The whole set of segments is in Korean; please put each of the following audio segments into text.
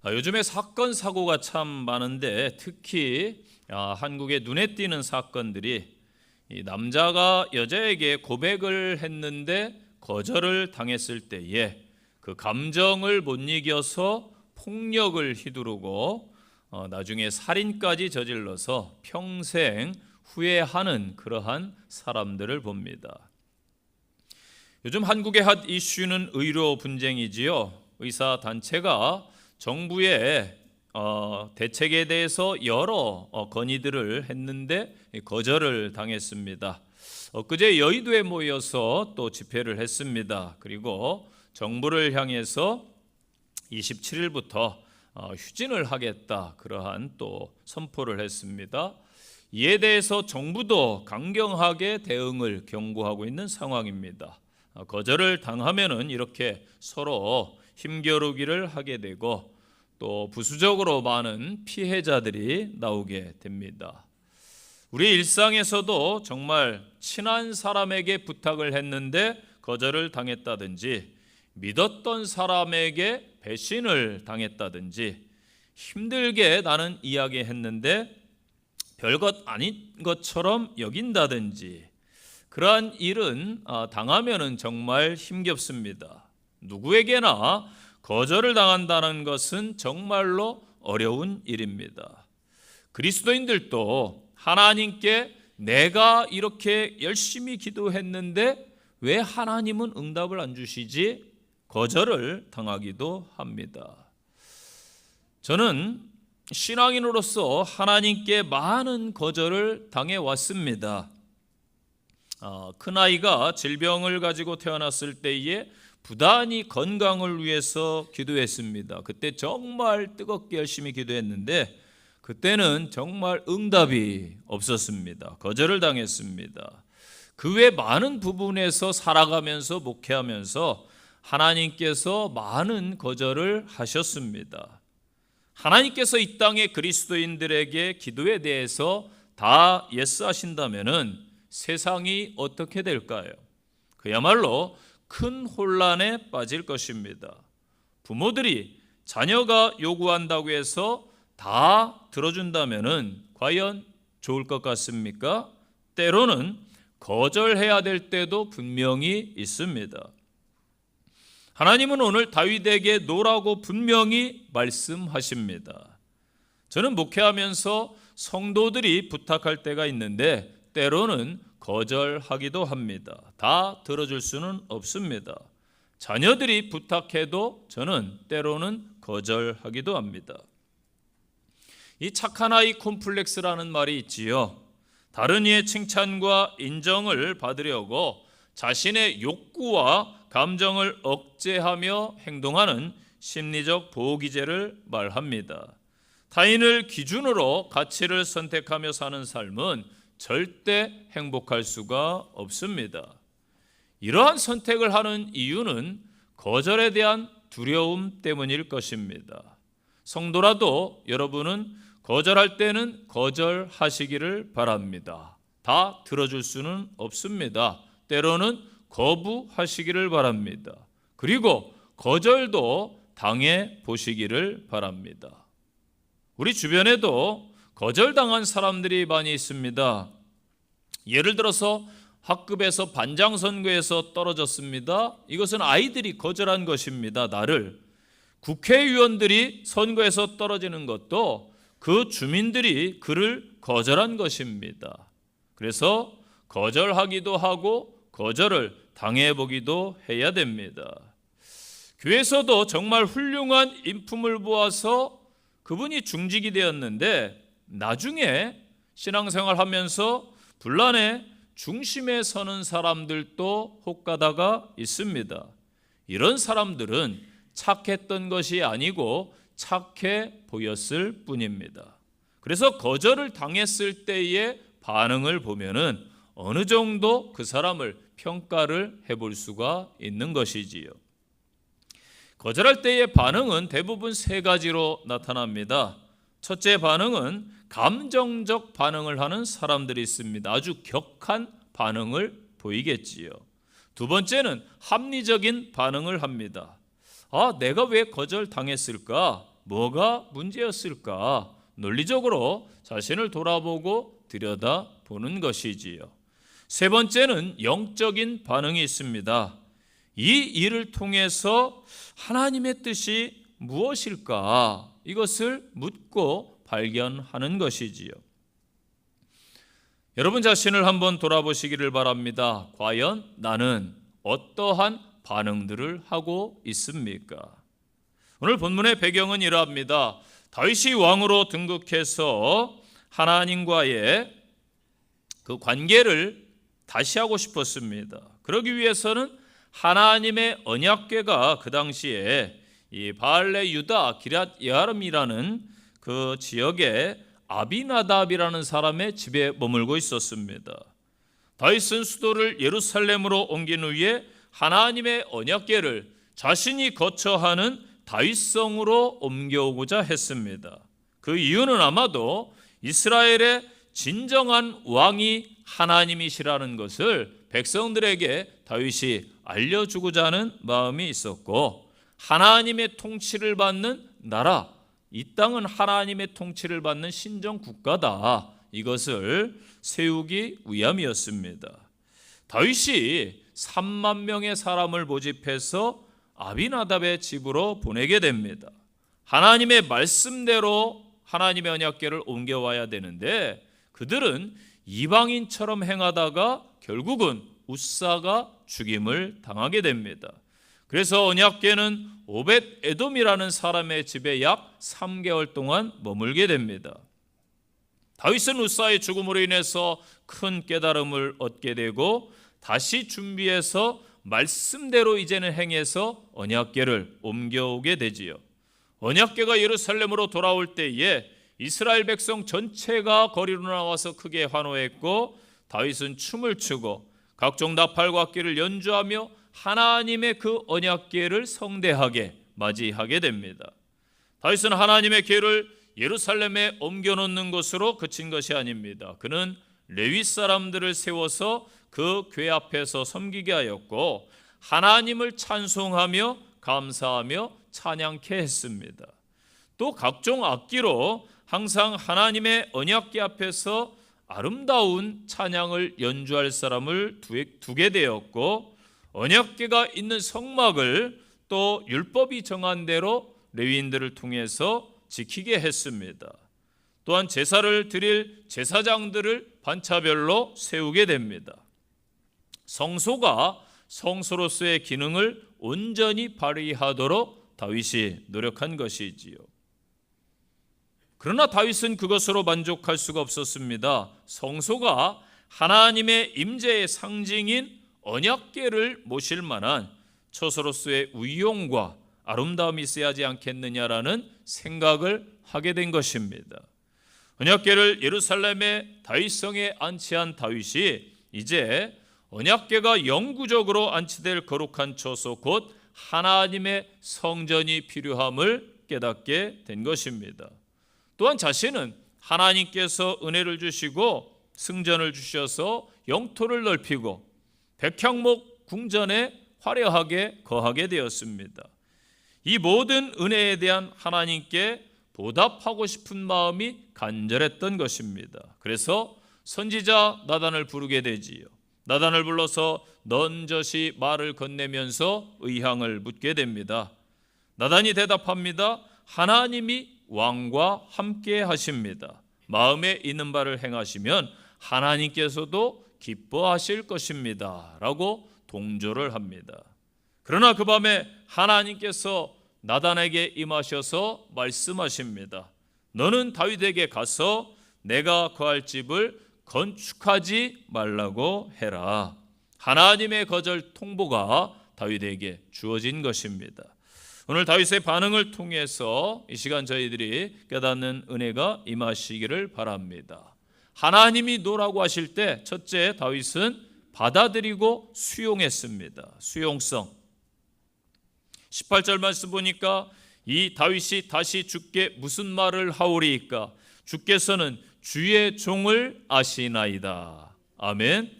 요즘에 사건 사고가 참 많은데 특히 한국의 눈에 띄는 사건들이 이 남자가 여자에게 고백을 했는데 거절을 당했을 때에 그 감정을 못 이겨서 폭력을 휘두르고 나중에 살인까지 저질러서 평생 후회하는 그러한 사람들을 봅니다. 요즘 한국의 핫 이슈는 의료 분쟁이지요. 의사 단체가 정부의 대책에 대해서 여러 건의들을 했는데 거절을 당했습니다. 엊그제 여의도에 모여서 또 집회를 했습니다. 그리고 정부를 향해서 27일부터 휴진을 하겠다 그러한 또 선포를 했습니다. 이에 대해서 정부도 강경하게 대응을 경고하고 있는 상황입니다. 거절을 당하면은 이렇게 서로 힘겨루기를 하게 되고 또 부수적으로 많은 피해자들이 나오게 됩니다. 우리 일상에서도 정말 친한 사람에게 부탁을 했는데 거절을 당했다든지 믿었던 사람에게 배신을 당했다든지 힘들게 나는 이야기했는데 별것 아닌 것처럼 여긴다든지 그러한 일은 당하면은 정말 힘겹습니다. 누구에게나 거절을 당한다는 것은 정말로 어려운 일입니다. 그리스도인들도 하나님께 내가 이렇게 열심히 기도했는데 왜 하나님은 응답을 안 주시지? 거절을 당하기도 합니다. 저는 신앙인으로서 하나님께 많은 거절을 당해왔습니다. 큰아이가 질병을 가지고 태어났을 때에 부단히 건강을 위해서 기도했습니다. 그때 정말 뜨겁게 열심히 기도했는데 그때는 정말 응답이 없었습니다. 거절을 당했습니다. 그 외 많은 부분에서 살아가면서 목회하면서 하나님께서 많은 거절을 하셨습니다. 하나님께서 이 땅의 그리스도인들에게 기도에 대해서 다 예스 하신다면은 세상이 어떻게 될까요? 그야말로 큰 혼란에 빠질 것입니다. 부모들이 자녀가 요구한다고 해서 다 들어준다면은 과연 좋을 것 같습니까? 때로는 거절해야 될 때도 분명히 있습니다. 하나님은 오늘 다윗에게 노라고 분명히 말씀하십니다. 저는 목회하면서 성도들이 부탁할 때가 있는데 때로는 거절하기도 합니다. 다 들어줄 수는 없습니다. 자녀들이 부탁해도 저는 때로는 거절하기도 합니다. 이 착한 아이 콤플렉스라는 말이 있지요. 다른 이의 칭찬과 인정을 받으려고 자신의 욕구와 감정을 억제하며 행동하는 심리적 보호기제를 말합니다. 타인을 기준으로 가치를 선택하며 사는 삶은 절대 행복할 수가 없습니다. 이러한 선택을 하는 이유는 거절에 대한 두려움 때문일 것입니다. 성도라도 여러분은 거절할 때는 거절하시기를 바랍니다. 다 들어줄 수는 없습니다. 때로는 거부하시기를 바랍니다. 그리고 거절도 당해 보시기를 바랍니다. 우리 주변에도 거절당한 사람들이 많이 있습니다. 예를 들어서 학급에서 반장 선거에서 떨어졌습니다. 이것은 아이들이 거절한 것입니다. 나를. 국회의원들이 선거에서 떨어지는 것도 그 주민들이 그를 거절한 것입니다. 그래서 거절하기도 하고 거절을 당해보기도 해야 됩니다. 교회에서도 정말 훌륭한 인품을 보아서 그분이 중직이 되었는데 나중에 신앙생활 하면서 분란의 중심에 서는 사람들도 혹가다가 있습니다. 이런 사람들은 착했던 것이 아니고 착해 보였을 뿐입니다. 그래서 거절을 당했을 때의 반응을 보면은 어느 정도 그 사람을 평가를 해볼 수가 있는 것이지요. 거절할 때의 반응은 대부분 세 가지로 나타납니다. 첫째 반응은 감정적 반응을 하는 사람들이 있습니다. 아주 격한 반응을 보이겠지요. 두 번째는 합리적인 반응을 합니다. 내가 왜 거절당했을까? 뭐가 문제였을까? 논리적으로 자신을 돌아보고 들여다보는 것이지요. 세 번째는 영적인 반응이 있습니다. 이 일을 통해서 하나님의 뜻이 무엇일까? 이것을 묻고 발견하는 것이지요. 여러분 자신을 한번 돌아보시기를 바랍니다. 과연 나는 어떠한 반응들을 하고 있습니까? 오늘 본문의 배경은 이러합니다. 다윗이 왕으로 등극해서 하나님과의 그 관계를 다시 하고 싶었습니다. 그러기 위해서는 하나님의 언약궤가 그 당시에 이 바알레 유다 기럇 여아림이라는 그 지역에 아비나답이라는 사람의 집에 머물고 있었습니다. 다윗은 수도를 예루살렘으로 옮긴 후에 하나님의 언약궤를 자신이 거처하는 다윗성으로 옮겨오고자 했습니다. 그 이유는 아마도 이스라엘의 진정한 왕이 하나님이시라는 것을 백성들에게 다윗이 알려주고자 하는 마음이 있었고, 하나님의 통치를 받는 나라, 이 땅은 하나님의 통치를 받는 신정국가다, 이것을 세우기 위함이었습니다. 다윗이 3만 명의 사람을 모집해서 아비나답의 집으로 보내게 됩니다. 하나님의 말씀대로 하나님의 언약궤를 옮겨와야 되는데 그들은 이방인처럼 행하다가 결국은 웃사가 죽임을 당하게 됩니다. 그래서 언약궤는 오벳 에돔이라는 사람의 집에 약 3개월 동안 머물게 됩니다. 다윗은 웃사의 죽음으로 인해서 큰 깨달음을 얻게 되고 다시 준비해서 말씀대로 이제는 행해서 언약궤를 옮겨오게 되지요. 언약궤가 예루살렘으로 돌아올 때에 이스라엘 백성 전체가 거리로 나와서 크게 환호했고, 다윗은 춤을 추고 각종 나팔과기를 연주하며 하나님의 그 언약궤를 성대하게 맞이하게 됩니다. 다윗은 하나님의 궤를 예루살렘에 옮겨놓는 것으로 그친 것이 아닙니다. 그는 레위 사람들을 세워서 그 궤 앞에서 섬기게 하였고 하나님을 찬송하며 감사하며 찬양케 했습니다. 또 각종 악기로 항상 하나님의 언약궤 앞에서 아름다운 찬양을 연주할 사람을 두게 되었고, 언약궤가 있는 성막을 또 율법이 정한 대로 레위인들을 통해서 지키게 했습니다. 또한 제사를 드릴 제사장들을 반차별로 세우게 됩니다. 성소가 성소로서의 기능을 온전히 발휘하도록 다윗이 노력한 것이지요. 그러나 다윗은 그것으로 만족할 수가 없었습니다. 성소가 하나님의 임재의 상징인 언약궤를 모실 만한 처소로서의 위용과 아름다움이 있어야 하지 않겠느냐라는 생각을 하게 된 것입니다. 언약궤를 예루살렘의 다윗성에 안치한 다윗이 이제 언약궤가 영구적으로 안치될 거룩한 처소 곧 하나님의 성전이 필요함을 깨닫게 된 것입니다. 또한 자신은 하나님께서 은혜를 주시고 승전을 주셔서 영토를 넓히고 백향목 궁전에 화려하게 거하게 되었습니다. 이 모든 은혜에 대한 하나님께 보답하고 싶은 마음이 간절했던 것입니다. 그래서 선지자 나단을 부르게 되지요. 나단을 불러서 넌저시 말을 건네면서 의향을 묻게 됩니다. 나단이 대답합니다. 하나님이 왕과 함께 하십니다. 마음에 있는 바를 행하시면 하나님께서도 기뻐하실 것입니다 라고 동조를 합니다. 그러나 그 밤에 하나님께서 나단에게 임하셔서 말씀하십니다. 너는 다윗에게 가서 내가 거할 집을 건축하지 말라고 해라. 하나님의 거절 통보가 다윗에게 주어진 것입니다. 오늘 다윗의 반응을 통해서 이 시간 저희들이 깨닫는 은혜가 임하시기를 바랍니다. 하나님이 노라고 하실 때 첫째 다윗은 받아들이고 수용했습니다. 수용성. 18절 말씀 보니까 이 다윗이 다시 주께 무슨 말을 하오리이까? 주께서는 주의 종을 아시나이다. 아멘.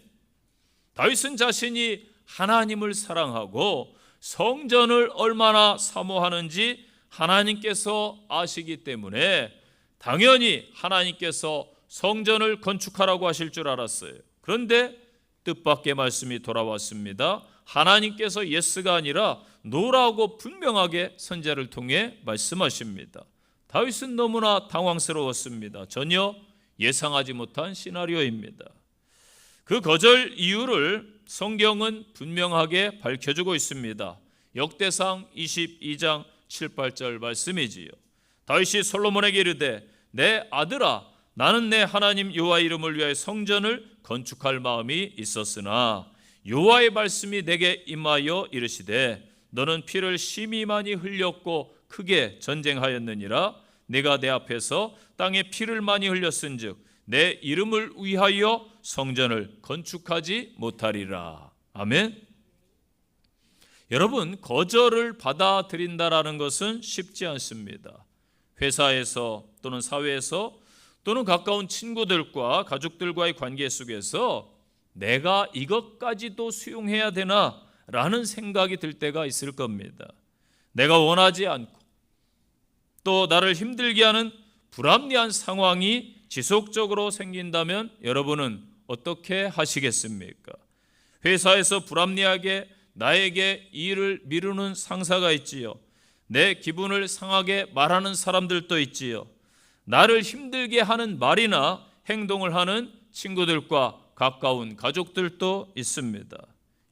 다윗은 자신이 하나님을 사랑하고 성전을 얼마나 사모하는지 하나님께서 아시기 때문에 당연히 하나님께서 성전을 건축하라고 하실 줄 알았어요. 그런데 뜻밖의 말씀이 돌아왔습니다. 하나님께서 예스가 아니라 노라고 분명하게 선지자를 통해 말씀하십니다. 다윗은 너무나 당황스러웠습니다. 전혀 예상하지 못한 시나리오입니다. 그 거절 이유를 성경은 분명하게 밝혀주고 있습니다. 역대상 22장 7, 8절 말씀이지요. 다윗이 솔로몬에게 이르되 내 아들아 나는 내 하나님 여호와 이름을 위하여 성전을 건축할 마음이 있었으나 여호와의 말씀이 내게 임하여 이르시되 너는 피를 심히 많이 흘렸고 크게 전쟁하였느니라. 내가 내 앞에서 땅에 피를 많이 흘렸은즉 내 이름을 위하여 성전을 건축하지 못하리라. 아멘. 여러분, 거절을 받아들인다라는 것은 쉽지 않습니다. 회사에서 또는 사회에서 또는 가까운 친구들과 가족들과의 관계 속에서 내가 이것까지도 수용해야 되나 라는 생각이 들 때가 있을 겁니다. 내가 원하지 않고 또 나를 힘들게 하는 불합리한 상황이 지속적으로 생긴다면 여러분은 어떻게 하시겠습니까? 회사에서 불합리하게 나에게 일을 미루는 상사가 있지요. 내 기분을 상하게 말하는 사람들도 있지요. 나를 힘들게 하는 말이나 행동을 하는 친구들과 가까운 가족들도 있습니다.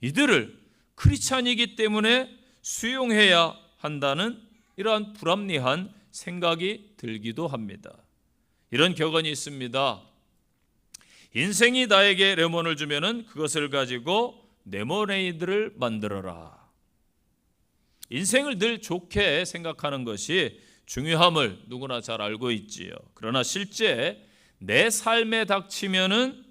이들을 크리스찬이기 때문에 수용해야 한다는 이러한 불합리한 생각이 들기도 합니다. 이런 격언이 있습니다. 인생이 나에게 레몬을 주면은 그것을 가지고 레모네이드를 만들어라. 인생을 늘 좋게 생각하는 것이 중요함을 누구나 잘 알고 있지요. 그러나 실제 내 삶에 닥치면은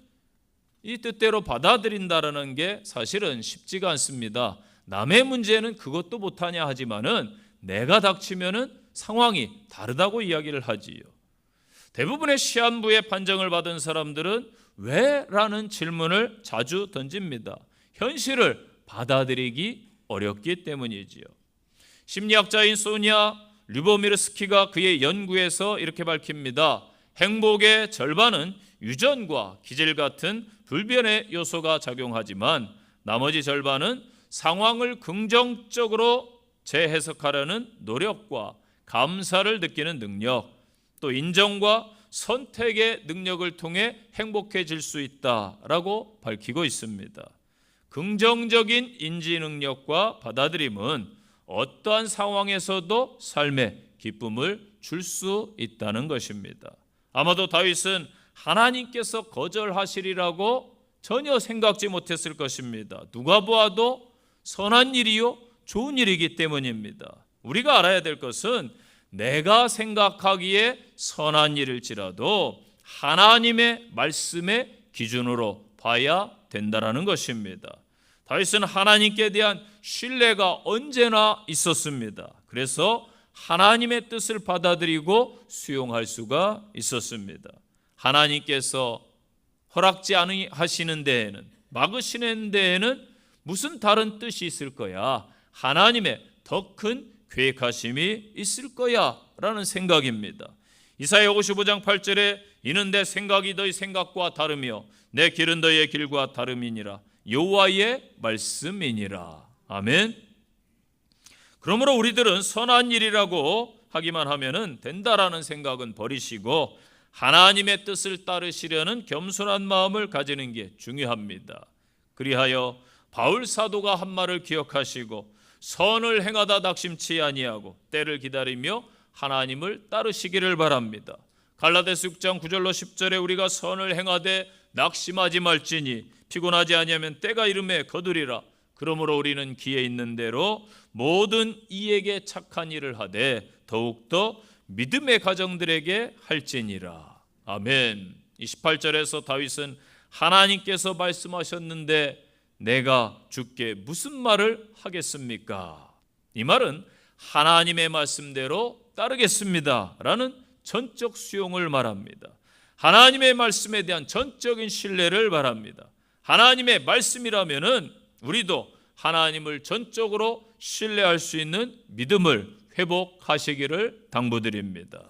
이 뜻대로 받아들인다라는 게 사실은 쉽지가 않습니다. 남의 문제는 그것도 못하냐 하지만은 내가 닥치면은 상황이 다르다고 이야기를 하지요. 대부분의 시한부의 판정을 받은 사람들은 왜? 라는 질문을 자주 던집니다. 현실을 받아들이기 어렵기 때문이지요. 심리학자인 소니아 류보미르스키가 그의 연구에서 이렇게 밝힙니다. 행복의 절반은 유전과 기질 같은 불변의 요소가 작용하지만 나머지 절반은 상황을 긍정적으로 재해석하려는 노력과 감사를 느끼는 능력, 또 인정과 선택의 능력을 통해 행복해질 수 있다라고 밝히고 있습니다. 긍정적인 인지 능력과 받아들임은 어떠한 상황에서도 삶의 기쁨을 줄 수 있다는 것입니다. 아마도 다윗은 하나님께서 거절하시리라고 전혀 생각지 못했을 것입니다. 누가 보아도 선한 일이요 좋은 일이기 때문입니다. 우리가 알아야 될 것은 내가 생각하기에 선한 일일지라도 하나님의 말씀의 기준으로 봐야 된다는 것입니다. 다윗은 하나님께 대한 신뢰가 언제나 있었습니다. 그래서 하나님의 뜻을 받아들이고 수용할 수가 있었습니다. 하나님께서 허락지 않으시는 데에는, 막으시는 데에는 무슨 다른 뜻이 있을 거야. 하나님의 더 큰 계획하심이 있을 거야 라는 생각입니다. 이사야 55장 8절에 이는 내 생각이 너희 생각과 다르며 내 길은 너희의 길과 다름이니라. 여호와의 말씀이니라. 아멘. 그러므로 우리들은 선한 일이라고 하기만 하면은 된다라는 생각은 버리시고 하나님의 뜻을 따르시려는 겸손한 마음을 가지는 게 중요합니다. 그리하여 바울 사도가 한 말을 기억하시고 선을 행하다 낙심치 아니하고 때를 기다리며 하나님을 따르시기를 바랍니다. 갈라디아서 6장 9절로 10절에 우리가 선을 행하되 낙심하지 말지니 피곤하지 아니하면 때가 이름에 거두리라. 그러므로 우리는 기에 있는 대로 모든 이에게 착한 일을 하되 더욱더 믿음의 가정들에게 할지니라. 아멘. 28절에서 다윗은 하나님께서 말씀하셨는데 내가 주께 무슨 말을 하겠습니까? 이 말은 하나님의 말씀대로 따르겠습니다 라는 전적 수용을 말합니다. 하나님의 말씀에 대한 전적인 신뢰를 말합니다. 하나님의 말씀이라면은 우리도 하나님을 전적으로 신뢰할 수 있는 믿음을 회복하시기를 당부드립니다.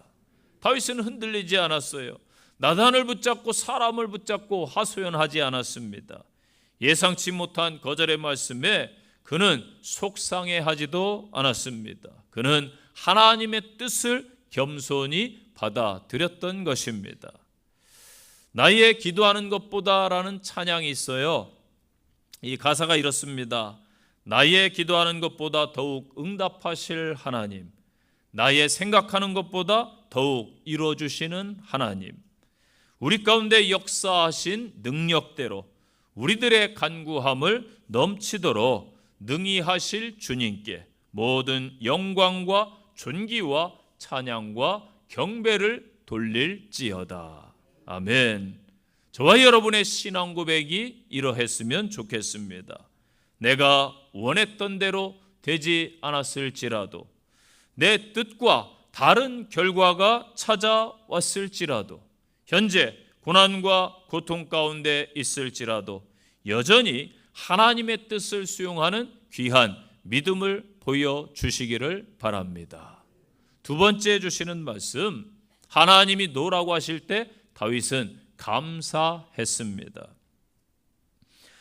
다윗은 흔들리지 않았어요. 나단을 붙잡고 사람을 붙잡고 하소연하지 않았습니다. 예상치 못한 거절의 말씀에 그는 속상해하지도 않았습니다. 그는 하나님의 뜻을 겸손히 받아들였던 것입니다. 나의 기도하는 것보다라는 찬양이 있어요. 이 가사가 이렇습니다. 나의 기도하는 것보다 더욱 응답하실 하나님, 나의 생각하는 것보다 더욱 이루어주시는 하나님, 우리 가운데 역사하신 능력대로 우리들의 간구함을 넘치도록 능히 하실 주님께 모든 영광과 존귀와 찬양과 경배를 돌릴지어다. 아멘. 저와 여러분의 신앙 고백이 이러했으면 좋겠습니다. 내가 원했던 대로 되지 않았을지라도, 내 뜻과 다른 결과가 찾아왔을지라도, 현재 고난과 고통 가운데 있을지라도 여전히 하나님의 뜻을 수용하는 귀한 믿음을 보여주시기를 바랍니다. 두 번째 주시는 말씀, 하나님이 노라고 하실 때 다윗은 감사했습니다.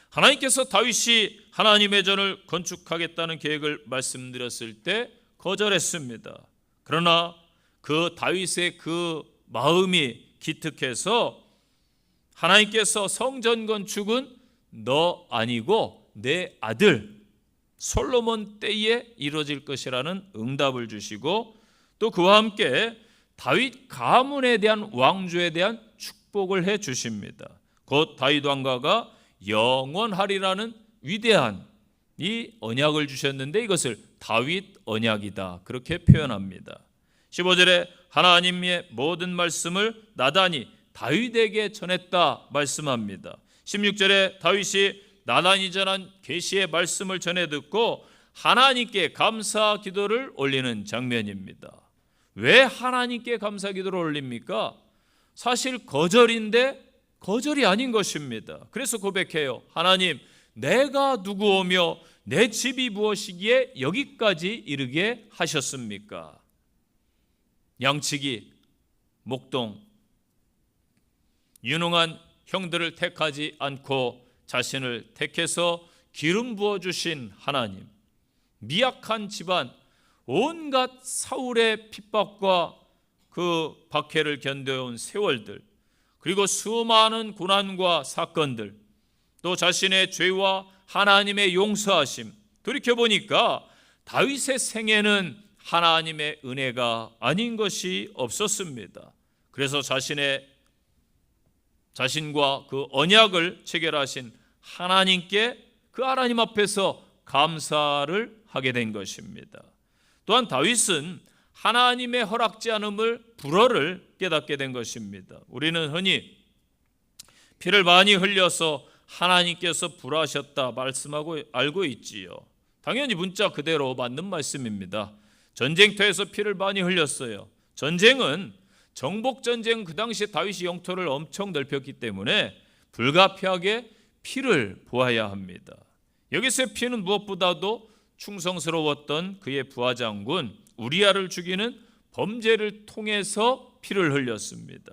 하나님께서 다윗이 하나님의 전을 건축하겠다는 계획을 말씀드렸을 때 거절했습니다. 그러나 그 다윗의 그 마음이 기특해서 하나님께서 성전 건축은 너 아니고 내 아들 솔로몬 때에 이루어질 것이라는 응답을 주시고, 또 그와 함께 다윗 가문에 대한 왕조에 대한 축복을 해 주십니다. 곧 다윗 왕가가 영원하리라는 위대한 이 언약을 주셨는데 이것을 다윗 언약이다, 그렇게 표현합니다. 15절에 하나님의 모든 말씀을 나단이 다윗에게 전했다 말씀합니다. 16절에 다윗이 나단이 전한 계시의 말씀을 전해 듣고 하나님께 감사 기도를 올리는 장면입니다. 왜 하나님께 감사 기도를 올립니까? 사실 거절인데 거절이 아닌 것입니다. 그래서 고백해요. 하나님, 내가 누구오며 내 집이 무엇이기에 여기까지 이르게 하셨습니까? 양치기, 목동, 유능한 형들을 택하지 않고 자신을 택해서 기름 부어주신 하나님, 미약한 집안, 온갖 사울의 핍박과 그 박해를 견뎌온 세월들, 그리고 수많은 고난과 사건들, 또 자신의 죄와 하나님의 용서하심, 돌이켜보니까 다윗의 생애는 하나님의 은혜가 아닌 것이 없었습니다. 그래서 자신과 그 언약을 체결하신 하나님께 그 하나님 앞에서 감사를 하게 된 것입니다. 또한 다윗은 하나님의 허락지 않음을 불어를 깨닫게 된 것입니다. 우리는 흔히 피를 많이 흘려서 하나님께서 불하셨다 말씀하고 알고 있지요. 당연히 문자 그대로 맞는 말씀입니다. 전쟁터에서 피를 많이 흘렸어요. 전쟁은 정복전쟁, 그 당시에 다윗이 영토를 엄청 넓혔기 때문에 불가피하게 피를 보아야 합니다. 여기서의 피는 무엇보다도 충성스러웠던 그의 부하장군 우리아를 죽이는 범죄를 통해서 피를 흘렸습니다.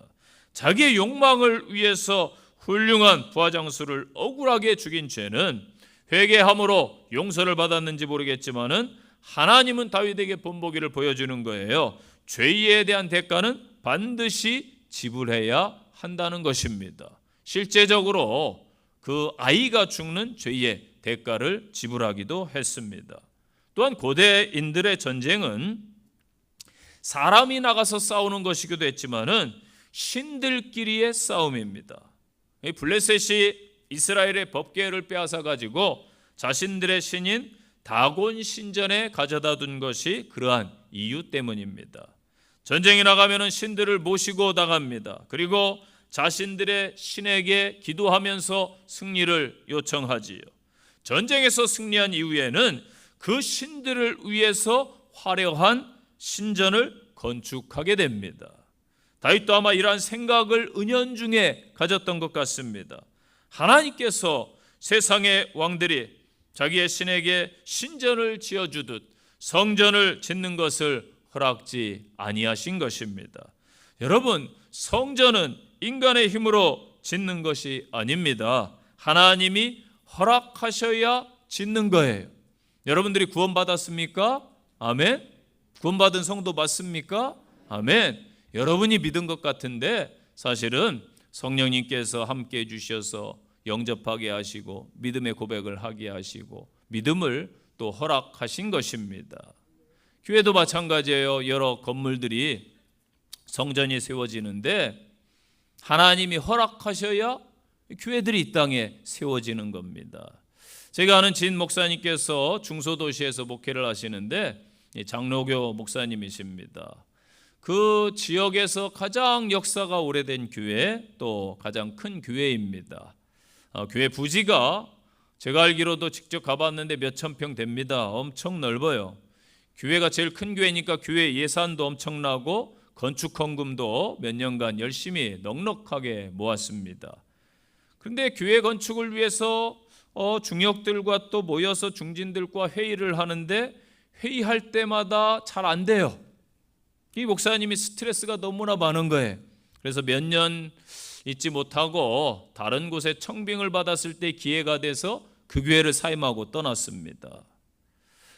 자기의 욕망을 위해서 훌륭한 부하장수를 억울하게 죽인 죄는 회개함으로 용서를 받았는지 모르겠지만은 하나님은 다윗에게 본보기를 보여주는 거예요. 죄에 대한 대가는 반드시 지불해야 한다는 것입니다. 실제적으로 그 아이가 죽는 죄의 대가를 지불하기도 했습니다. 또한 고대인들의 전쟁은 사람이 나가서 싸우는 것이기도 했지만은 신들끼리의 싸움입니다. 블레셋이 이스라엘의 법궤를 빼앗아 가지고 자신들의 신인 다곤 신전에 가져다 둔 것이 그러한 이유 때문입니다. 전쟁에 나가면 신들을 모시고 나갑니다. 그리고 자신들의 신에게 기도하면서 승리를 요청하지요. 전쟁에서 승리한 이후에는 그 신들을 위해서 화려한 신전을 건축하게 됩니다. 다윗도 아마 이러한 생각을 은연중에 가졌던 것 같습니다. 하나님께서 세상의 왕들이 자기의 신에게 신전을 지어주듯 성전을 짓는 것을 허락지 아니하신 것입니다. 여러분, 성전은 인간의 힘으로 짓는 것이 아닙니다. 하나님이 허락하셔야 짓는 거예요. 여러분들이 구원받았습니까? 아멘. 구원받은 성도 맞습니까? 아멘. 여러분이 믿은 것 같은데 사실은 성령님께서 함께 해주셔서 영접하게 하시고 믿음의 고백을 하게 하시고 믿음을 또 허락하신 것입니다. 교회도 마찬가지예요. 여러 건물들이 성전이 세워지는데 하나님이 허락하셔야 교회들이 이 땅에 세워지는 겁니다. 제가 아는 진 목사님께서 중소도시에서 목회를 하시는데 장로교 목사님이십니다. 그 지역에서 가장 역사가 오래된 교회, 또 가장 큰 교회입니다. 교회 부지가 제가 알기로도 직접 가봤는데 몇천 평 됩니다. 엄청 넓어요. 교회가 제일 큰 교회니까 교회 예산도 엄청나고 건축 헌금도 몇 년간 열심히 넉넉하게 모았습니다. 그런데 교회 건축을 위해서 중역들과 또 모여서 중진들과 회의를 하는데 회의할 때마다 잘 안 돼요. 이 목사님이 스트레스가 너무나 많은 거예요. 그래서 몇 년 있지 못하고 다른 곳에 청빙을 받았을 때 기회가 돼서 그 교회를 사임하고 떠났습니다.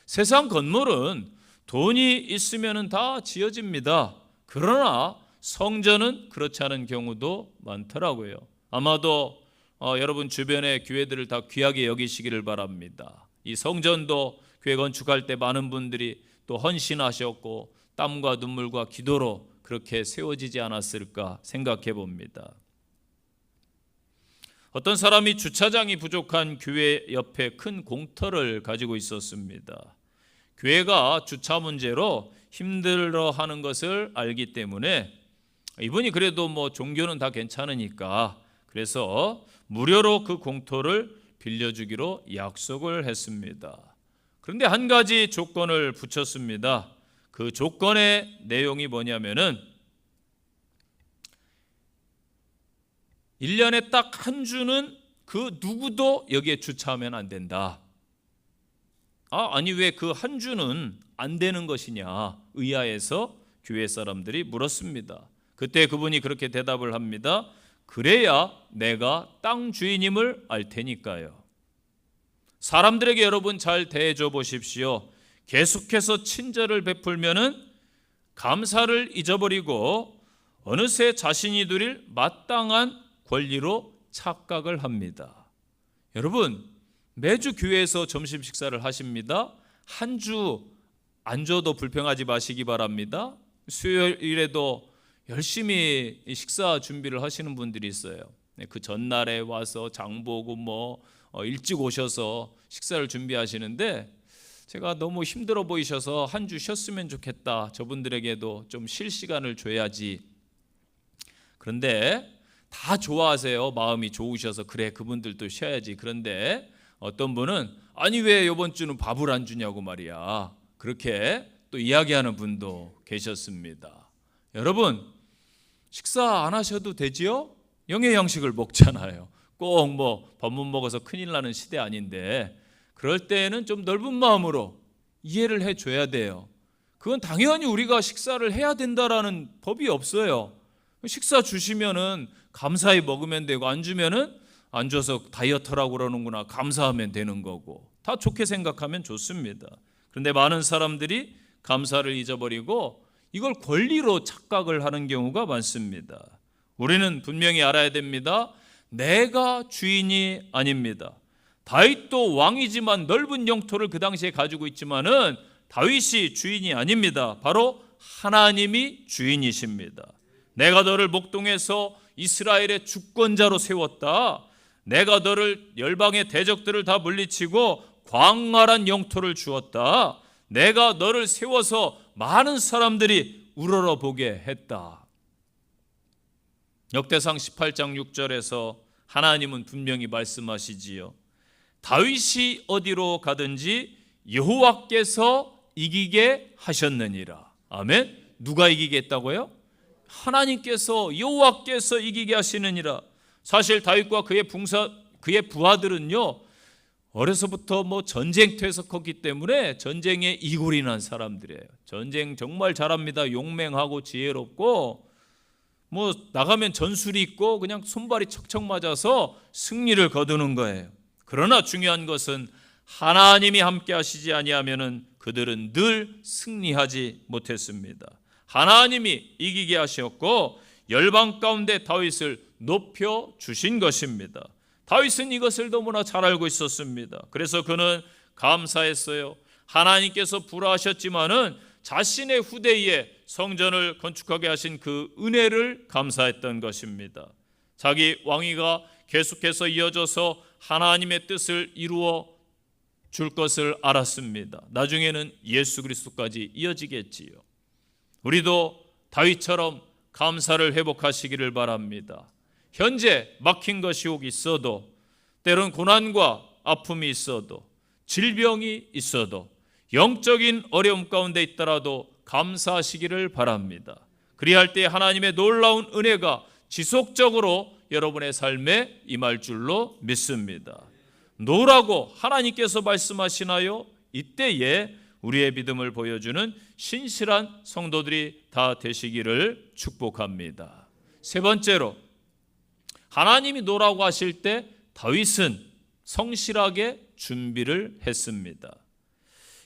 세상 건물은 돈이 있으면 다 지어집니다. 그러나 성전은 그렇지 않은 경우도 많더라고요. 아마도 여러분 주변의 교회들을 다 귀하게 여기시기를 바랍니다. 이 성전도 교회 건축할 때 많은 분들이 또 헌신하셨고 땀과 눈물과 기도로 그렇게 세워지지 않았을까 생각해 봅니다. 어떤 사람이 주차장이 부족한 교회 옆에 큰 공터를 가지고 있었습니다. 교회가 주차 문제로 힘들어하는 것을 알기 때문에 이분이 그래도 뭐 종교는 다 괜찮으니까 그래서 무료로 그 공터를 빌려주기로 약속을 했습니다. 그런데 한 가지 조건을 붙였습니다. 그 조건의 내용이 뭐냐면은 1년에 딱 한 주는 그 누구도 여기에 주차하면 안 된다. 아니 왜 그 한 주는 안 되는 것이냐 의아해서 교회 사람들이 물었습니다. 그때 그분이 그렇게 대답을 합니다. 그래야 내가 땅 주인임을 알 테니까요. 사람들에게 여러분 잘 대해줘 보십시오. 계속해서 친절을 베풀면은 감사를 잊어버리고 어느새 자신이 누릴 마땅한 권리로 착각을 합니다. 여러분 매주 교회에서 점심 식사를 하십니다. 한 주 안 줘도 불평하지 마시기 바랍니다. 수요일에도 열심히 식사 준비를 하시는 분들이 있어요. 그 전날에 와서 장 보고 일찍 오셔서 식사를 준비하시는데 제가 너무 힘들어 보이셔서 한 주 쉬었으면 좋겠다. 저분들에게도 좀 쉴 시간을 줘야지. 그런데 다 좋아하세요. 마음이 좋으셔서 그래 그분들도 쉬어야지. 그런데 어떤 분은 아니 왜 이번 주는 밥을 안 주냐고 말이야. 그렇게 또 이야기하는 분도 계셨습니다. 여러분 식사 안 하셔도 되지요? 영의 양식을 먹잖아요. 꼭 밥 못 먹어서 큰일 나는 시대 아닌데 그럴 때는 좀 넓은 마음으로 이해를 해줘야 돼요. 그건 당연히 우리가 식사를 해야 된다라는 법이 없어요. 식사 주시면은 감사히 먹으면 되고 안 주면은 안 줘서 다이어트라고 그러는구나 감사하면 되는 거고 다 좋게 생각하면 좋습니다. 그런데 많은 사람들이 감사를 잊어버리고 이걸 권리로 착각을 하는 경우가 많습니다. 우리는 분명히 알아야 됩니다. 내가 주인이 아닙니다. 다윗도 왕이지만 넓은 영토를 그 당시에 가지고 있지만은 다윗이 주인이 아닙니다. 바로 하나님이 주인이십니다. 내가 너를 목동에서 이스라엘의 주권자로 세웠다. 내가 너를 열방의 대적들을 다 물리치고 광활한 영토를 주었다. 내가 너를 세워서 많은 사람들이 우러러보게 했다. 역대상 18장 6절에서 하나님은 분명히 말씀하시지요. 다윗이 어디로 가든지 여호와께서 이기게 하셨느니라. 아멘. 누가 이기게 했다고요? 하나님께서 여호와께서 이기게 하시느니라. 사실 다윗과 그의 부하들은요 어려서부터 전쟁터에서 컸기 때문에 전쟁에 이골이 난 사람들이에요. 전쟁 정말 잘합니다. 용맹하고 지혜롭고 나가면 전술이 있고 그냥 손발이 척척 맞아서 승리를 거두는 거예요. 그러나 중요한 것은 하나님이 함께 하시지 아니하면은 그들은 늘 승리하지 못했습니다. 하나님이 이기게 하셨고 열방 가운데 다윗을 높여 주신 것입니다. 다윗은 이것을 너무나 잘 알고 있었습니다. 그래서 그는 감사했어요. 하나님께서 불하셨지만은 자신의 후대에 성전을 건축하게 하신 그 은혜를 감사했던 것입니다. 자기 왕위가 계속해서 이어져서 하나님의 뜻을 이루어 줄 것을 알았습니다. 나중에는 예수 그리스도까지 이어지겠지요. 우리도 다윗처럼 감사를 회복하시기를 바랍니다. 현재 막힌 것이 혹 있어도, 때론 고난과 아픔이 있어도, 질병이 있어도, 영적인 어려움 가운데 있더라도 감사하시기를 바랍니다. 그리할 때 하나님의 놀라운 은혜가 지속적으로 여러분의 삶에 임할 줄로 믿습니다. 노라고 하나님께서 말씀하시나요? 이때에 우리의 믿음을 보여주는 신실한 성도들이 다 되시기를 축복합니다. 세 번째로, 하나님이 노라고 하실 때 다윗은 성실하게 준비를 했습니다.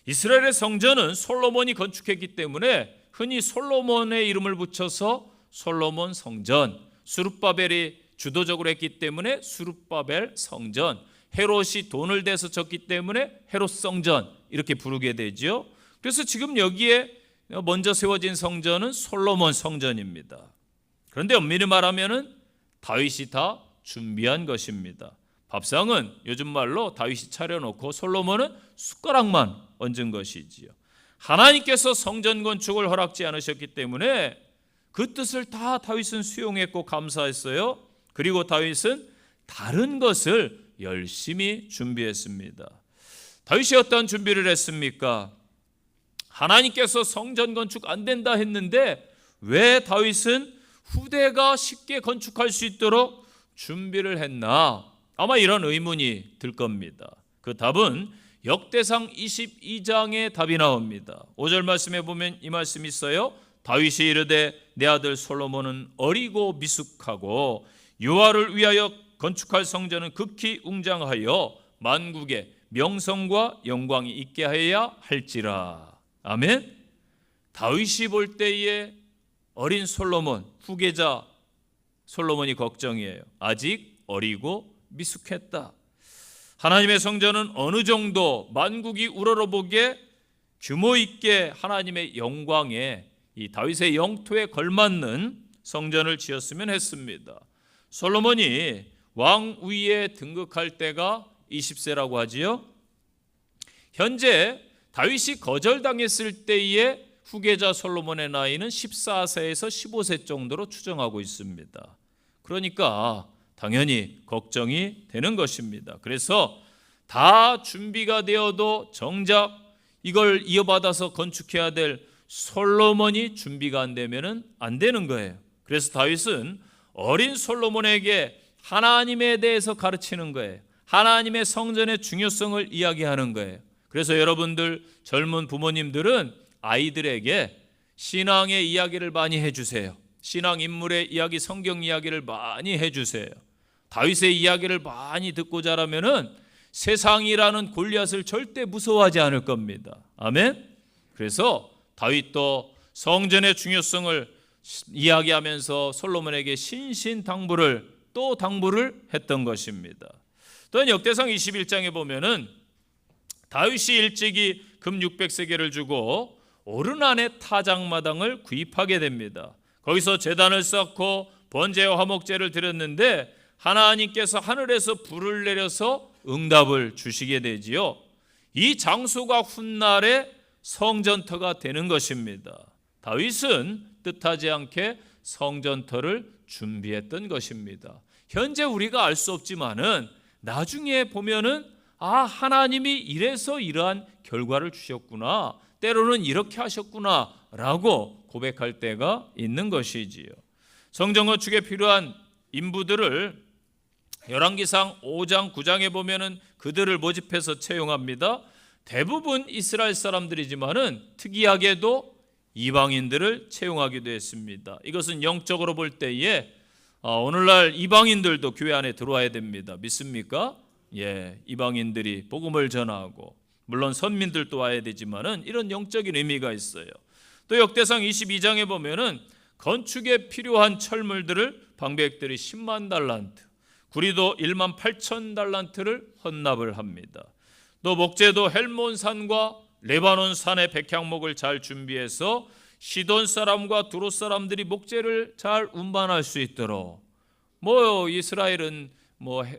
이스라엘의 성전은 솔로몬이 건축했기 때문에 흔히 솔로몬의 이름을 붙여서 솔로몬 성전, 스룹바벨이 주도적으로 했기 때문에 스룹바벨 성전, 헤롯이 돈을 대서 졌기 때문에 헤롯 성전 이렇게 부르게 되죠. 그래서 지금 여기에 먼저 세워진 성전은 솔로몬 성전입니다. 그런데 엄밀히 말하면은 다윗이 다 준비한 것입니다. 밥상은 요즘 말로 다윗이 차려놓고 솔로몬은 숟가락만 얹은 것이지요. 하나님께서 성전 건축을 허락지 않으셨기 때문에 그 뜻을 다 다윗은 수용했고 감사했어요. 그리고 다윗은 다른 것을 열심히 준비했습니다. 다윗이 어떤 준비를 했습니까? 하나님께서 성전 건축 안 된다 했는데 왜 다윗은 후대가 쉽게 건축할 수 있도록 준비를 했나? 아마 이런 의문이 들 겁니다. 그 답은 역대상 22장의 답이 나옵니다. 5절 말씀에 보면 이 말씀이 있어요. 다윗이 이르되 내 아들 솔로몬은 어리고 미숙하고 여호와를 위하여 건축할 성전은 극히 웅장하여 만국에 명성과 영광이 있게 하여야 할지라. 아멘. 다윗이 볼 때에 어린 솔로몬, 후계자 솔로몬이 걱정이에요. 아직 어리고 미숙했다. 하나님의 성전은 어느 정도 만국이 우러러보게 규모 있게 하나님의 영광에 이 다윗의 영토에 걸맞는 성전을 지었으면 했습니다. 솔로몬이 왕위에 등극할 때가 20세라고 하지요. 현재 다윗이 거절당했을 때의 후계자 솔로몬의 나이는 14세에서 15세 정도로 추정하고 있습니다. 그러니까 당연히 걱정이 되는 것입니다. 그래서 다 준비가 되어도 정작 이걸 이어받아서 건축해야 될 솔로몬이 준비가 안 되면 안 되는 거예요. 그래서 다윗은 어린 솔로몬에게 하나님에 대해서 가르치는 거예요. 하나님의 성전의 중요성을 이야기하는 거예요. 그래서 여러분들 젊은 부모님들은 아이들에게 신앙의 이야기를 많이 해주세요. 신앙 인물의 이야기, 성경 이야기를 많이 해주세요. 다윗의 이야기를 많이 듣고 자라면은 세상이라는 골리앗을 절대 무서워하지 않을 겁니다. 아멘. 그래서 다윗도 성전의 중요성을 이야기하면서 솔로몬에게 신신당부를 또 당부를 했던 것입니다. 또한 역대상 21장에 보면은 다윗이 일찍이 금 600세겔을 주고 오르난의 타작마당을 구입하게 됩니다. 거기서 제단을 쌓고 번제와 화목제를 드렸는데 하나님께서 하늘에서 불을 내려서 응답을 주시게 되지요. 이 장소가 훗날에 성전터가 되는 것입니다. 다윗은 뜻하지 않게 성전터를 준비했던 것입니다. 현재 우리가 알 수 없지만은 나중에 보면은 하나님이 이래서 이러한 결과를 주셨구나, 때로는 이렇게 하셨구나 라고 고백할 때가 있는 것이지요. 성전 건축에 필요한 인부들을 열왕기상 5장 9장에 보면은 그들을 모집해서 채용합니다. 대부분 이스라엘 사람들이지만은 특이하게도 이방인들을 채용하기도 했습니다. 이것은 영적으로 볼 때에 오늘날 이방인들도 교회 안에 들어와야 됩니다. 믿습니까? 예, 이방인들이 복음을 전하고 물론 선민들도 와야 되지만은 이런 영적인 의미가 있어요. 또 역대상 22장에 보면은 건축에 필요한 철물들을 방백들이 10만 달란트, 구리도 1만 8천 달란트를 헌납을 합니다. 또 목재도 헬몬산과 레바논 산의 백향목을 잘 준비해서 시돈 사람과 두롯 사람들이 목재를 잘 운반할 수 있도록, 이스라엘은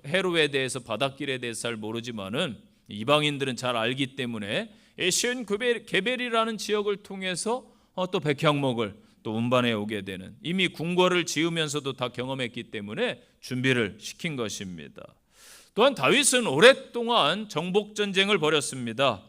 헤로에 대해서 바닷길에 대해서 잘 모르지만은 이방인들은 잘 알기 때문에 에시온 게벨이라는 지역을 통해서 또 백향목을 또 운반해 오게 되는, 이미 궁궐을 지으면서도 다 경험했기 때문에 준비를 시킨 것입니다. 또한 다윗은 오랫동안 정복 전쟁을 벌였습니다.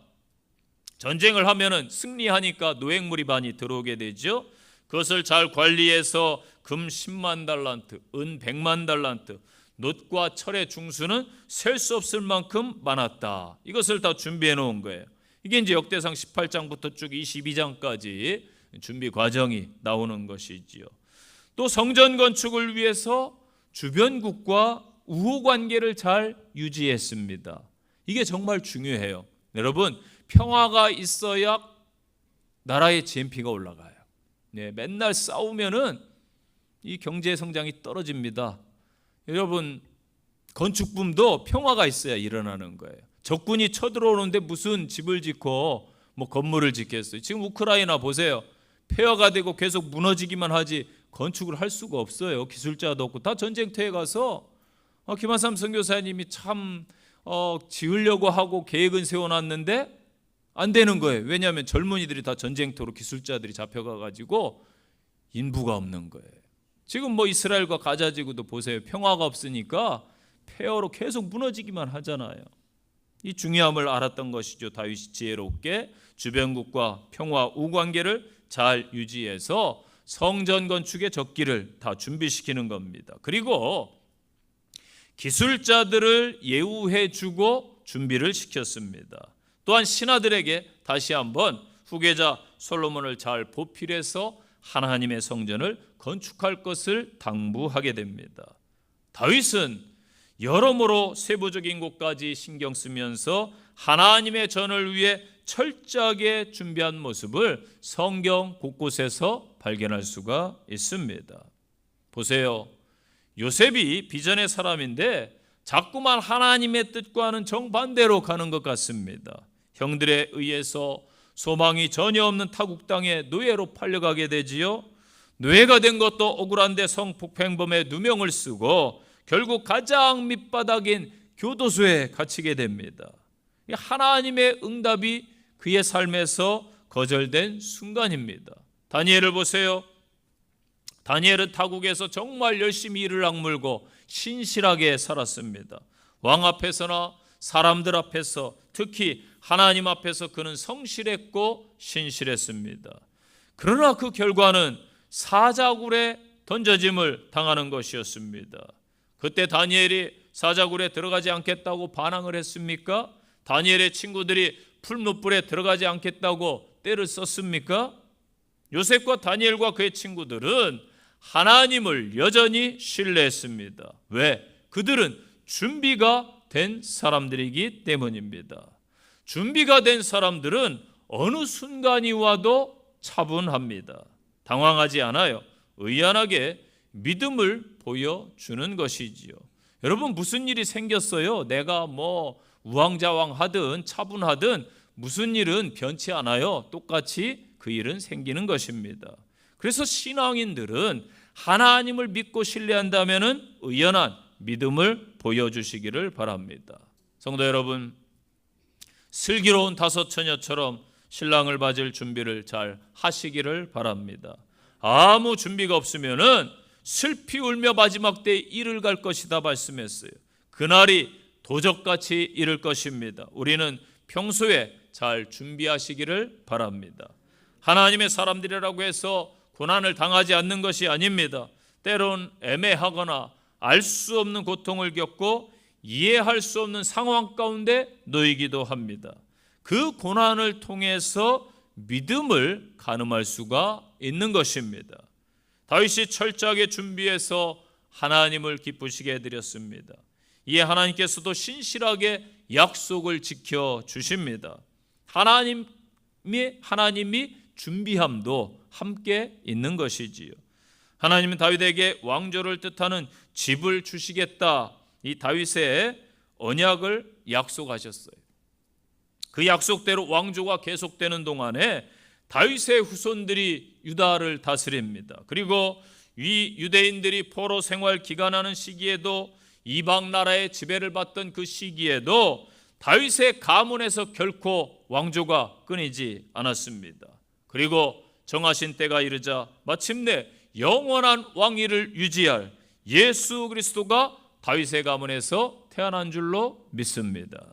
전쟁을 하면은 승리하니까 노획물이 많이 들어오게 되죠. 그것을 잘 관리해서 금 10만 달란트, 은 100만 달란트, 놋과 철의 중수는 셀 수 없을 만큼 많았다. 이것을 다 준비해 놓은 거예요. 이게 이제 역대상 18장부터 쭉 22장까지 준비 과정이 나오는 것이지요. 또 성전 건축을 위해서 주변국과 우호 관계를 잘 유지했습니다. 이게 정말 중요해요. 여러분, 평화가 있어야 나라의 GNP가 올라가요. 네, 맨날 싸우면은 이 경제 성장이 떨어집니다. 여러분, 건축붐도 평화가 있어야 일어나는 거예요. 적군이 쳐들어오는데 무슨 집을 짓고 건물을 짓겠어요. 지금 우크라이나 보세요. 폐허가 되고 계속 무너지기만 하지 건축을 할 수가 없어요. 기술자도 없고 다 전쟁터에 가서 김한삼 선교사님이 참 지으려고 하고 계획은 세워놨는데 안 되는 거예요. 왜냐하면 젊은이들이 다 전쟁터로 기술자들이 잡혀가가지고 인부가 없는 거예요. 지금 이스라엘과 가자 지구도 보세요. 평화가 없으니까 폐허로 계속 무너지기만 하잖아요. 이 중요함을 알았던 것이죠. 다윗이 지혜롭게 주변국과 평화 우관계를 잘 유지해서 성전 건축의 적기를 다 준비시키는 겁니다. 그리고 기술자들을 예우해 주고 준비를 시켰습니다. 또한 신하들에게 다시 한번 후계자 솔로몬을 잘 보필해서 하나님의 성전을 건축할 것을 당부하게 됩니다. 다윗은 여러모로 세부적인 것까지 신경 쓰면서 하나님의 전을 위해 철저하게 준비한 모습을 성경 곳곳에서 발견할 수가 있습니다. 보세요. 요셉이 비전의 사람인데 자꾸만 하나님의 뜻과는 정반대로 가는 것 같습니다. 형들에 의해서 소망이 전혀 없는 타국 땅에 노예로 팔려가게 되지요. 노예가 된 것도 억울한데 성폭행범의 누명을 쓰고 결국 가장 밑바닥인 교도소에 갇히게 됩니다. 하나님의 응답이 그의 삶에서 거절된 순간입니다. 다니엘을 보세요. 다니엘은 타국에서 정말 열심히 이를 악물고 신실하게 살았습니다. 왕 앞에서나 사람들 앞에서, 특히 하나님 앞에서 그는 성실했고 신실했습니다. 그러나 그 결과는 사자굴에 던져짐을 당하는 것이었습니다. 그때 다니엘이 사자굴에 들어가지 않겠다고 반항을 했습니까? 다니엘의 친구들이 풀무불에 들어가지 않겠다고 떼를 썼습니까? 요셉과 다니엘과 그의 친구들은 하나님을 여전히 신뢰했습니다. 왜? 그들은 준비가 된 사람들이기 때문입니다. 준비가 된 사람들은 어느 순간이 와도 차분합니다. 당황하지 않아요. 의연하게 믿음을 보여주는 것이지요. 여러분, 무슨 일이 생겼어요? 내가 우왕좌왕하든 차분하든 무슨 일은 변치 않아요. 똑같이 그 일은 생기는 것입니다. 그래서 신앙인들은 하나님을 믿고 신뢰한다면 의연한 믿음을 보여주시기를 바랍니다. 성도 여러분, 슬기로운 다섯 처녀처럼 신랑을 맞을 준비를 잘 하시기를 바랍니다. 아무 준비가 없으면은 슬피 울며 마지막 때에 이를 갈 것이다 말씀했어요. 그날이 도적같이 이를 것입니다. 우리는 평소에 잘 준비하시기를 바랍니다. 하나님의 사람들이라고 해서 고난을 당하지 않는 것이 아닙니다. 때론 애매하거나 알 수 없는 고통을 겪고 이해할 수 없는 상황 가운데 놓이기도 합니다. 그 고난을 통해서 믿음을 가늠할 수가 있는 것입니다. 다윗이 철저하게 준비해서 하나님을 기쁘시게 해드렸습니다. 이에 하나님께서도 신실하게 약속을 지켜주십니다. 하나님이 준비함도 함께 있는 것이지요. 하나님은 다윗에게 왕조를 뜻하는 집을 주시겠다, 이 다윗의 언약을 약속하셨어요. 그 약속대로 왕조가 계속되는 동안에 다윗의 후손들이 유다를 다스립니다. 그리고 이 유대인들이 포로 생활 기간하는 시기에도, 이방 나라의 지배를 받던 그 시기에도 다윗의 가문에서 결코 왕조가 끊이지 않았습니다. 그리고 정하신 때가 이르자 마침내 영원한 왕위를 유지할 예수 그리스도가 다윗의 가문에서 태어난 줄로 믿습니다.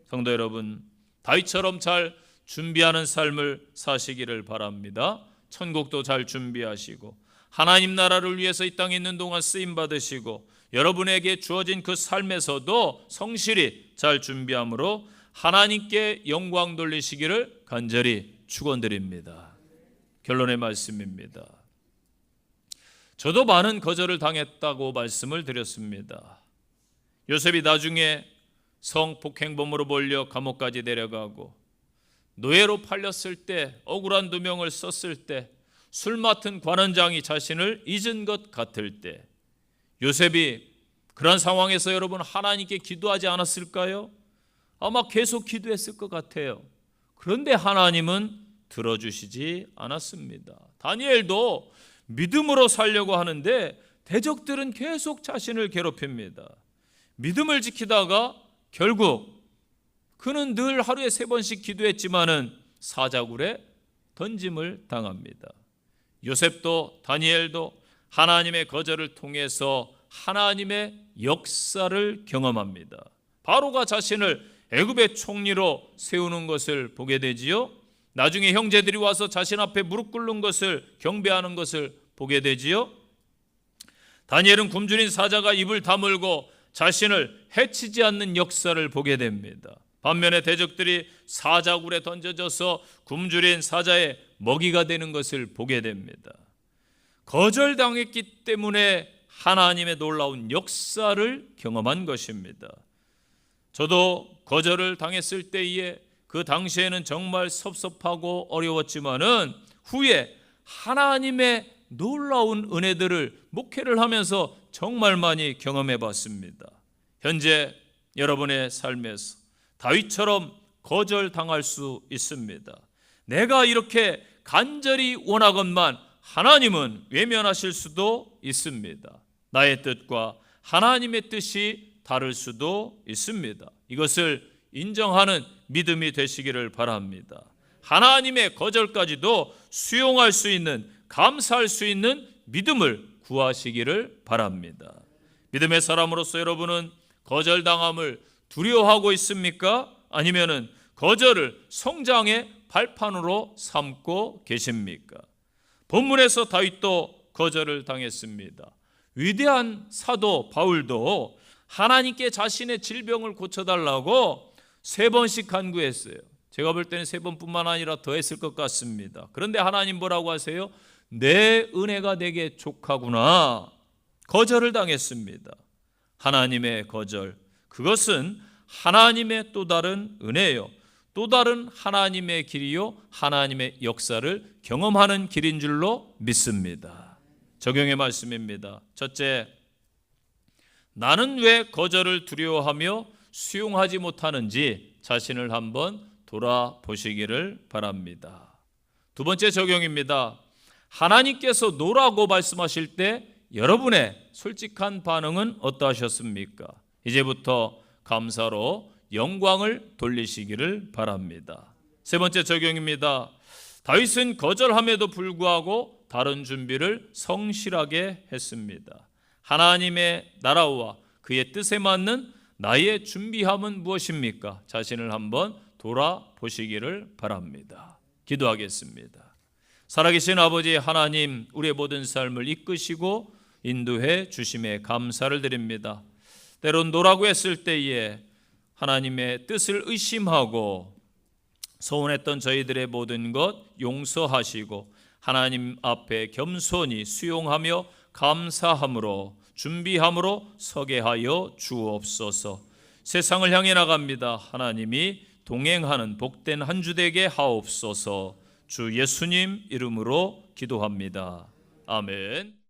성도 여러분, 다윗처럼 잘 준비하는 삶을 사시기를 바랍니다. 천국도 잘 준비하시고 하나님 나라를 위해서 이 땅에 있는 동안 쓰임 받으시고 여러분에게 주어진 그 삶에서도 성실히 잘 준비함으로 하나님께 영광 돌리시기를 간절히 축원드립니다. 결론의 말씀입니다. 저도 많은 거절을 당했다고 말씀을 드렸습니다. 요셉이 나중에 성폭행범으로 몰려 감옥까지 내려가고 노예로 팔렸을 때, 억울한 누명을 썼을 때, 술 맡은 관원장이 자신을 잊은 것 같을 때, 요셉이 그런 상황에서 여러분 하나님께 기도하지 않았을까요? 아마 계속 기도했을 것 같아요. 그런데 하나님은 들어주시지 않았습니다. 다니엘도 믿음으로 살려고 하는데 대적들은 계속 자신을 괴롭힙니다. 믿음을 지키다가 결국 그는 늘 하루에 3번씩 기도했지만은 사자굴에 던짐을 당합니다. 요셉도 다니엘도 하나님의 거절을 통해서 하나님의 역사를 경험합니다. 바로가 자신을 애굽의 총리로 세우는 것을 보게 되지요. 나중에 형제들이 와서 자신 앞에 무릎 꿇는 것을, 경배하는 것을 보게 되지요. 다니엘은 굶주린 사자가 입을 다물고 자신을 해치지 않는 역사를 보게 됩니다. 반면에 대적들이 사자굴에 던져져서 굶주린 사자의 먹이가 되는 것을 보게 됩니다. 거절당했기 때문에 하나님의 놀라운 역사를 경험한 것입니다. 저도 거절을 당했을 때에 그 당시에는 정말 섭섭하고 어려웠지만은 후에 하나님의 놀라운 은혜들을 목회를 하면서 정말 많이 경험해 봤습니다. 현재 여러분의 삶에서 다윗처럼 거절당할 수 있습니다. 내가 이렇게 간절히 원하건만 하나님은 외면하실 수도 있습니다. 나의 뜻과 하나님의 뜻이 다를 수도 있습니다. 이것을 인정하는 믿음이 되시기를 바랍니다. 하나님의 거절까지도 수용할 수 있는, 감사할 수 있는 믿음을 구하시기를 바랍니다. 믿음의 사람으로서 여러분은 거절당함을 두려워하고 있습니까? 아니면은 거절을 성장의 발판으로 삼고 계십니까? 본문에서 다윗도 거절을 당했습니다. 위대한 사도 바울도 하나님께 자신의 질병을 고쳐달라고 3번씩 간구했어요. 제가 볼 때는 3번뿐만 아니라 더 했을 것 같습니다. 그런데 하나님 뭐라고 하세요? 내 은혜가 내게 족하구나. 거절을 당했습니다. 하나님의 거절, 그것은 하나님의 또 다른 은혜요, 또 다른 하나님의 길이요, 하나님의 역사를 경험하는 길인 줄로 믿습니다. 적용의 말씀입니다. 첫째, 나는 왜 거절을 두려워하며 수용하지 못하는지 자신을 한번 돌아보시기를 바랍니다. 두 번째 적용입니다. 하나님께서 노라고 말씀하실 때 여러분의 솔직한 반응은 어떠하셨습니까? 이제부터 감사로 영광을 돌리시기를 바랍니다. 세 번째 적용입니다. 다윗은 거절함에도 불구하고 다른 준비를 성실하게 했습니다. 하나님의 나라와 그의 뜻에 맞는 나의 준비함은 무엇입니까? 자신을 한번 돌아보시기를 바랍니다. 기도하겠습니다. 살아계신 아버지 하나님, 우리의 모든 삶을 이끄시고 인도해 주심에 감사를 드립니다. 때론 노라고 했을 때에 하나님의 뜻을 의심하고 서운했던 저희들의 모든 것 용서하시고 하나님 앞에 겸손히 수용하며 감사함으로 준비함으로 서게 하여 주옵소서. 세상을 향해 나갑니다. 하나님이 동행하는 복된 한 주 되게 하옵소서. 주 예수님 이름으로 기도합니다. 아멘.